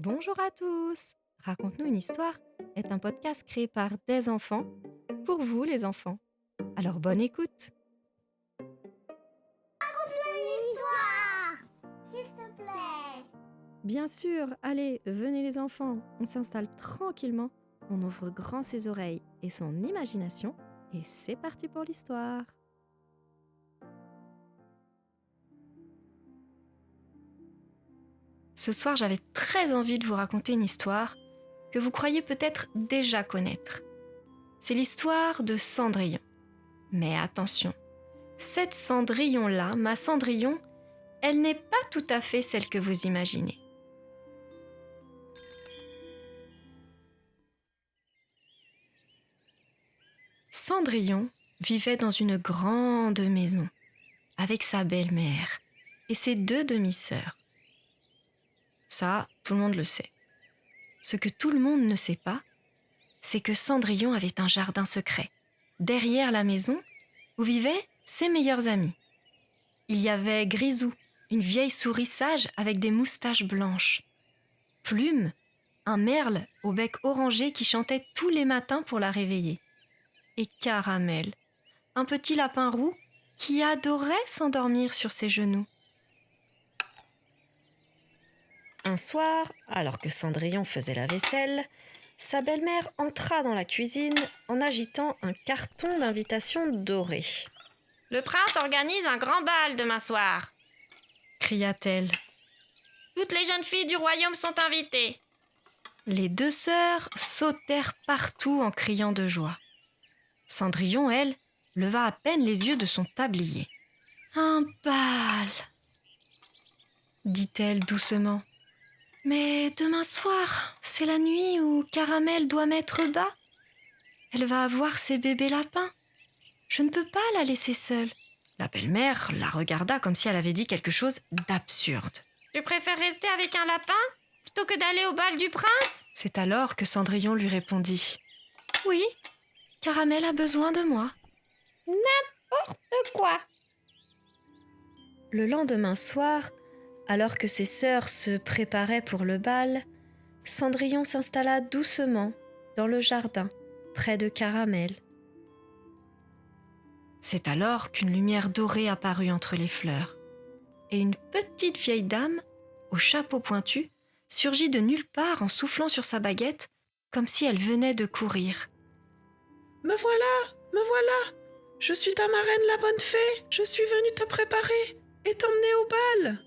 Bonjour à tous. Raconte-nous une histoire est un podcast créé par des enfants pour vous les enfants. Alors bonne écoute. Une histoire, s'il te plaît. Bien sûr, allez, venez les enfants. On s'installe tranquillement, on ouvre grand ses oreilles et son imagination et c'est parti pour l'histoire. Ce soir, j'avais très envie de vous raconter une histoire que vous croyez peut-être déjà connaître. C'est l'histoire de Cendrillon. Mais attention, cette Cendrillon-là, ma Cendrillon, elle n'est pas tout à fait celle que vous imaginez. Cendrillon vivait dans une grande maison avec sa belle-mère et ses deux demi-sœurs. Ça, tout le monde le sait. Ce que tout le monde ne sait pas, c'est que Cendrillon avait un jardin secret, derrière la maison, où vivaient ses meilleurs amis. Il y avait Grisou, une vieille souris sage avec des moustaches blanches. Plume, un merle au bec orangé qui chantait tous les matins pour la réveiller. Et Caramel, un petit lapin roux qui adorait s'endormir sur ses genoux. Un soir, alors que Cendrillon faisait la vaisselle, sa belle-mère entra dans la cuisine en agitant un carton d'invitation doré. « Le prince organise un grand bal demain soir !» cria-t-elle. « Toutes les jeunes filles du royaume sont invitées !» Les deux sœurs sautèrent partout en criant de joie. Cendrillon, elle, leva à peine les yeux de son tablier. « Un bal !» dit-elle doucement. « Mais demain soir, c'est la nuit où Caramel doit mettre bas. Elle va avoir ses bébés lapins. Je ne peux pas la laisser seule. » La belle-mère la regarda comme si elle avait dit quelque chose d'absurde. « Tu préfères rester avec un lapin plutôt que d'aller au bal du prince ?» C'est alors que Cendrillon lui répondit. « Oui, Caramel a besoin de moi. » N'importe quoi. Le lendemain soir, alors que ses sœurs se préparaient pour le bal, Cendrillon s'installa doucement dans le jardin, près de Caramel. C'est alors qu'une lumière dorée apparut entre les fleurs, et une petite vieille dame, au chapeau pointu, surgit de nulle part en soufflant sur sa baguette, comme si elle venait de courir. « Me voilà, me voilà. Je suis ta marraine la bonne fée. Je suis venue te préparer et t'emmener au bal. »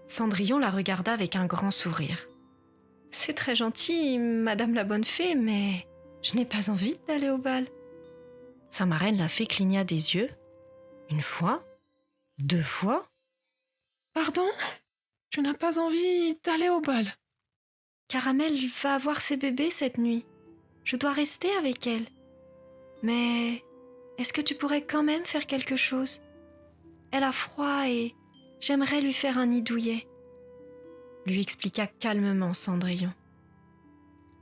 Cendrillon la regarda avec un grand sourire. « C'est très gentil, Madame la bonne fée, mais je n'ai pas envie d'aller au bal. » Sa marraine la fée cligna des yeux. Une fois, deux fois. « Pardon? Tu n'as pas envie d'aller au bal? » Caramel va avoir ses bébés cette nuit. Je dois rester avec elle. Mais est-ce que tu pourrais quand même faire quelque chose? Elle a froid et j'aimerais lui faire un nid douillet. Lui expliqua calmement Cendrillon.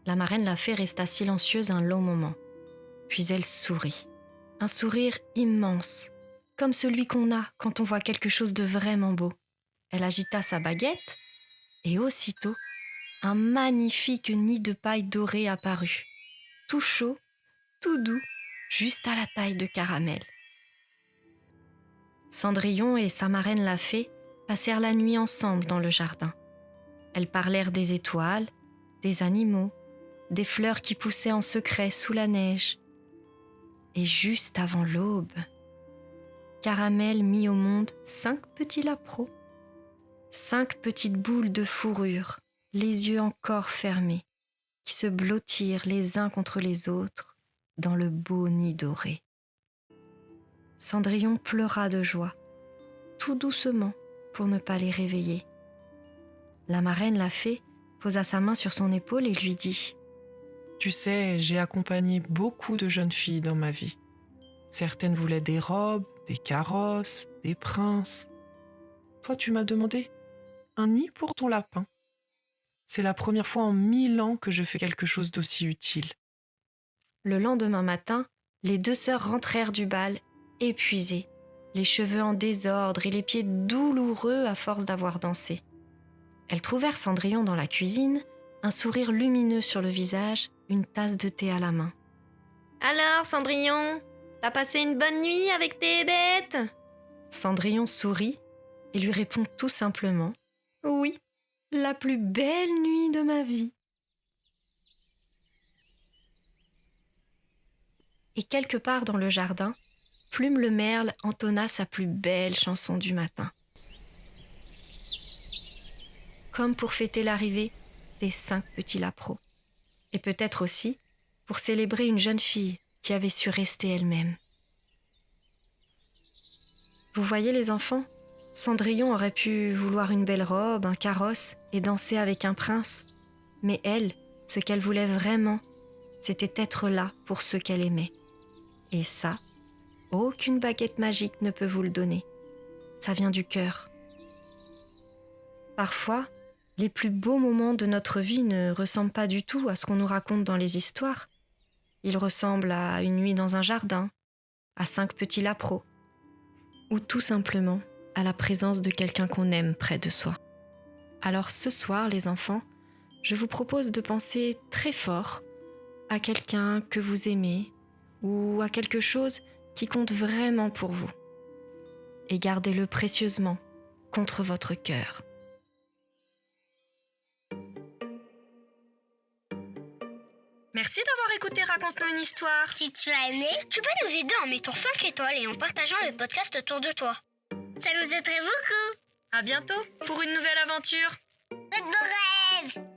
La marraine la fée resta silencieuse un long moment. Puis elle sourit. Un sourire immense, comme celui qu'on a quand on voit quelque chose de vraiment beau. Elle agita sa baguette et aussitôt, un magnifique nid de paille dorée apparut. Tout chaud, tout doux, juste à la taille de Caramel. Cendrillon et sa marraine la fée passèrent la nuit ensemble dans le jardin. Elles parlèrent des étoiles, des animaux, des fleurs qui poussaient en secret sous la neige. Et juste avant l'aube, Caramel mit au monde 5 petits lapreaux, 5 petites boules de fourrure, les yeux encore fermés, qui se blottirent les uns contre les autres dans le beau nid doré. Cendrillon pleura de joie, tout doucement pour ne pas les réveiller. La marraine la fée posa sa main sur son épaule et lui dit « Tu sais, j'ai accompagné beaucoup de jeunes filles dans ma vie. Certaines voulaient des robes, des carrosses, des princes. Toi, tu m'as demandé un nid pour ton lapin. C'est la première fois en 1000 ans que je fais quelque chose d'aussi utile. » Le lendemain matin, les deux sœurs rentrèrent du bal, épuisées, les cheveux en désordre et les pieds douloureux à force d'avoir dansé. Elles trouvèrent Cendrillon dans la cuisine, un sourire lumineux sur le visage, une tasse de thé à la main. « Alors, Cendrillon, t'as passé une bonne nuit avec tes bêtes ?» Cendrillon sourit et lui répond tout simplement « Oui, la plus belle nuit de ma vie. » Et quelque part dans le jardin, Plume le merle entonna sa plus belle chanson du matin. Comme pour fêter l'arrivée des 5 petits lapreaux. Et peut-être aussi pour célébrer une jeune fille qui avait su rester elle-même. Vous voyez les enfants, Cendrillon aurait pu vouloir une belle robe, un carrosse et danser avec un prince. Mais elle, ce qu'elle voulait vraiment, c'était être là pour ceux qu'elle aimait. Et ça, aucune baguette magique ne peut vous le donner. Ça vient du cœur. Parfois, les plus beaux moments de notre vie ne ressemblent pas du tout à ce qu'on nous raconte dans les histoires. Ils ressemblent à une nuit dans un jardin, à 5 petits lapreaux, ou tout simplement à la présence de quelqu'un qu'on aime près de soi. Alors ce soir, les enfants, je vous propose de penser très fort à quelqu'un que vous aimez ou à quelque chose qui compte vraiment pour vous. Et gardez-le précieusement contre votre cœur. Merci d'avoir écouté Raconte-nous une histoire. Si tu as aimé, tu peux nous aider en mettant 5 étoiles et en partageant le podcast autour de toi. Ça nous aiderait beaucoup. À bientôt pour une nouvelle aventure. Faites vos rêves!